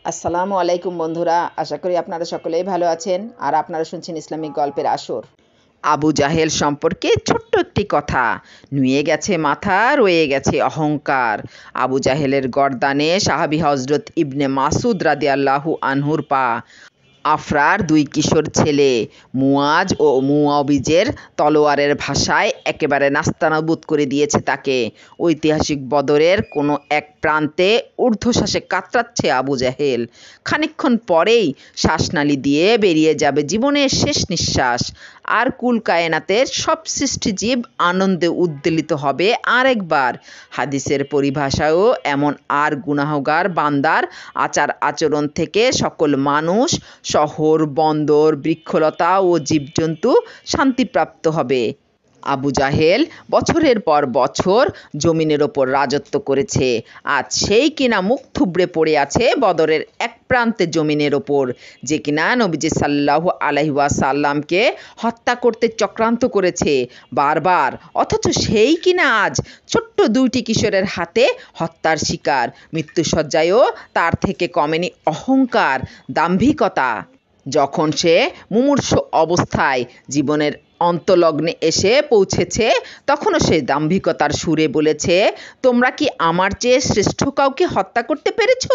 আসসালামু আলাইকুম বন্ধুরা, আশা করি আপনারা সকলেই ভালো আছেন। আর আপনারা শুনছেন ইসলামিক গল্পের আসর। আবু জাহেল সম্পর্কে ছোট্ট একটি কথা। নুয়ে গেছে মাথা, রয়ে গেছে অহংকার। আবু জাহেলের গর্দানে সাহাবী হজরত ইবনে মাসুদ রাদিয়াল্লাহু আনহুর পা। আফরার দুই কিশোর ছেলে মুয়াজ ও মুয়াবিজের তলোয়ারের ভাষায় একেবারে নাস্তানাবুদ করে দিয়েছে তাকে। ঐতিহাসিক বদরের কোনো এক প্রান্তে ঊর্ধ্বশ্বাসে কাতরাচ্ছে আবু জাহেল। খানিকক্ষণ পরেই শ্বাসনালী দিয়ে বেরিয়ে যাবে জীবনের শেষ নিঃশ্বাস। আর কুল কায়নাতের সব সৃষ্টিজীব আনন্দে উদ্বেলিত হবে আরেকবার। হাদিসের পরিভাষায়ও এমন আর গুনাহগার বান্দার আচার আচরণ থেকে সকল মানুষ, শহর, বন্দর, বৃক্ষলতা ও জীবজন্তু শান্তিপ্রাপ্ত হবে। আবু জাহেল বছরের পর বছর জমিনের ওপর রাজত্ব করেছে। আজ সেই কিনা মুখ থুবড়ে পড়ে আছে বদরের এক প্রান্তে জমিনের ওপর, যে কিনা নবীজি সাল্লাল্লাহু আলাইহি ওয়াসাল্লামকে হত্যা করতে চক্রান্ত করেছে বারবার, অথচ সেই কিনা আজ ছোট্ট দুইটি কিশোরের হাতে হত্যার শিকার। মৃত্যুশয্যায়ও তার থেকে কমেনি অহংকার, দাম্ভিকতা। যখন সে মুমূর্ষু অবস্থায় জীবনের অন্তলগ্নে এসে পৌঁছেছে, তখনও সে দাম্ভিকতার সুরে বলেছে, তোমরা কি আমার চেয়ে শ্রেষ্ঠ কাউকে হত্যা করতে পেরেছ?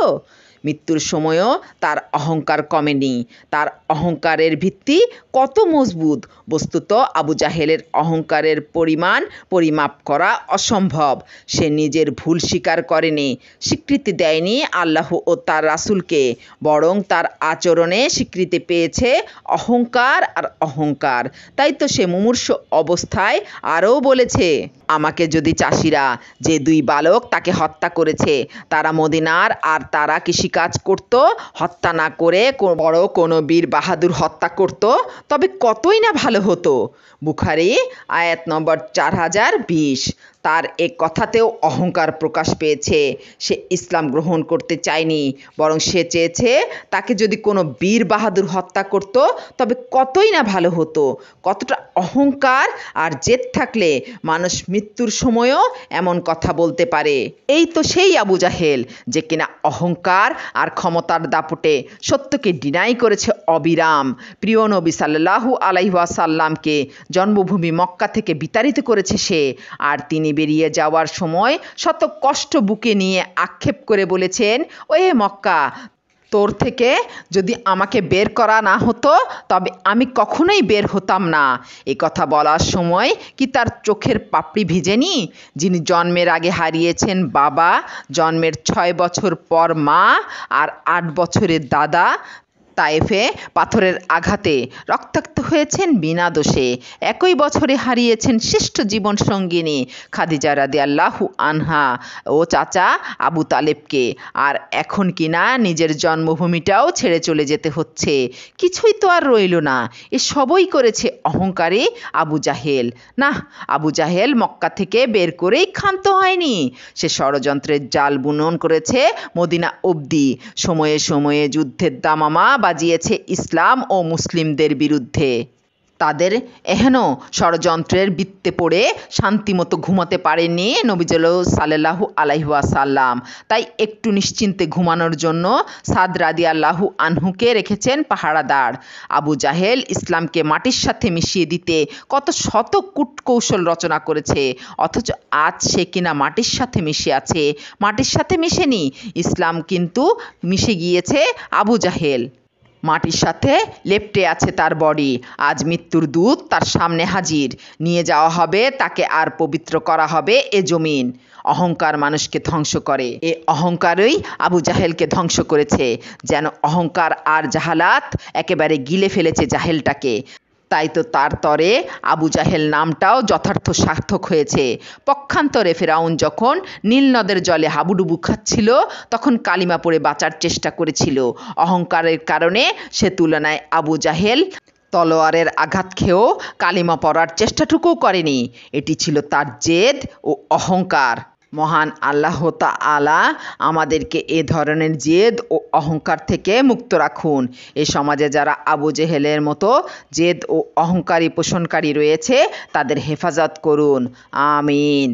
মৃত্যুর সময়ও তার অহংকার কমেনি। তার অহংকারের ভিত্তি কত মজবুত! বস্তুত আবু জাহেলের অহংকারের পরিমাণ পরিমাপ করা অসম্ভব। সে নিজের ভুল স্বীকার করেনি, স্বীকৃতি দেয়নি আল্লাহ ও তার রাসূলকে, বরং তার আচরণে স্বীকৃতি পেয়েছে অহংকার আর অহংকার। তাই তো সে মুমূর্ষু অবস্থায় আরও বলেছে, আমাকে যদি চাষিরা, যে দুই বালক তাকে হত্যা করেছে, তারা মদিনার আর তারা কৃষিকাজ করত, হত্যা না করে বড় কোনো বীর বাহাদুর হত্যা করত, তবে কতই না ভালো হতো। বুখারী আয়াত নম্বর 4020। তার এ কথাতেও অহংকার প্রকাশ পেয়েছে। সে ইসলাম গ্রহণ করতে চায়নি, বরং সে চেয়েছে তাকে যদি কোনো বীর বাহাদুর হত্যা করত, তবে কতই না ভালো হতো। কতটা অহংকার আর জেদ থাকলে মানুষ মৃত্যুর সময়ও এমন কথা বলতে পারে। এই তো সেই আবু জাহেল, যে কিনা অহংকার আর ক্ষমতার দাপটে সত্যকে ডিনাই করেছে অবিরাম। প্রিয় নবী সাল্লাল্লাহু আলাইহি ওয়াসাল্লামকে জন্মভূমি মক্কা থেকে বিতাড়িত করেছে সে। আর তিনি বেরিয়ে যাওয়ার সময় শত কষ্ট বুকে নিয়ে আক্ষেপ করে বলেছেন, ওয়ে মক্কা, তোর থেকে যদি আমাকে বের করা না হতো, তবে আমি কখনোই বের হতাম না। এ কথা বলার সময় কি তার চোখের পাপড়ি ভিজেনি? যিনি জন্মের আগে হারিয়েছেন বাবা, জন্মের 6 বছর পর মা, আর 8 বছরের দাদা, তায়েফে পাথরের আঘাতে রক্তাক্ত হয়েছেন বিনা দোষে, একই বছরে হারিয়েছেন শ্রেষ্ঠ জীবন সঙ্গিনী খাদিজা রাদিয়াল্লাহু আনহা ও চাচা আবু তালেবকে, আর এখন কিনা নিজের জন্মভূমিটাও ছেড়ে চলে যেতে হচ্ছে। কিছুই তো আর রইল না। এ সবই করেছে অহংকারী আবু জাহেল। না, আবু জাহেল মক্কা থেকে বের করেই ক্ষান্ত হয়নি। সে ষড়যন্ত্রের জাল বুনন করেছে মদিনা অবধি। সময়ে সময়ে যুদ্ধের দামামা বাজিয়েছে ইসলাম ও মুসলিমদের বিরুদ্ধে। তাদের এহেন ষড়যন্ত্রের বৃত্তে পড়ে শান্তিমতো ঘুমাতে পারেননি নবীজি সাল্লাল্লাহু আলাইহি ওয়াসাল্লাম। তাই একটু নিশ্চিন্তে ঘুমানোর জন্য সাদ রাদিয়াল্লাহু আনহুকে রেখেছেন পাহারাদার। আবু জাহেল ইসলামকে মাটির সাথে মিশিয়ে দিতে কত শত কূটকৌশল রচনা করেছে, অথচ আজ সে কিনা মাটির সাথে মিশে আছে। মাটির সাথে মিশেনি, ইসলাম কিন্তু মিশে গিয়েছে আবু জাহেল। মাটির সাথে লেপ্টে আছে তার বডি। আজ মৃত্যুর দূত তার সামনে হাজির। নিয়ে যাওয়া হবে তাকে, আর পবিত্র করা হবে এ জমিন। অহংকার মানুষকে ধ্বংস করে। এ অহংকারই আবু জাহেলকে ধ্বংস করেছে। যেন অহংকার আর জাহালাত একেবারে গিলে ফেলেছে জাহেলটাকে। তাই তো তার তরে আবু জাহেল নামটাও যথার্থ সার্থক হয়েছে। পক্ষান্তরে ফেরাউন যখন নীল নদের জলে হাবুডুবু খাচ্ছিল, তখন কালিমা পড়ে বাঁচার চেষ্টা করেছিল। অহংকারের কারণে সে তুলনায় আবু জাহেল তলোয়ারের আঘাত খেয়েও কালিমা পড়ার চেষ্টাটুকুও করেনি। এটি ছিল তার জেদ ও অহংকার। মহান আল্লাহ তাআলা আমাদেরকে এ ধরনের জেদ ও অহংকার থেকে মুক্ত রাখুন। এ সমাজে যারা আবু জেহেলের মতো জেদ ও অহংকারী পোষণকারী রয়েছে, তাদের হেফাজত করুন। আমিন।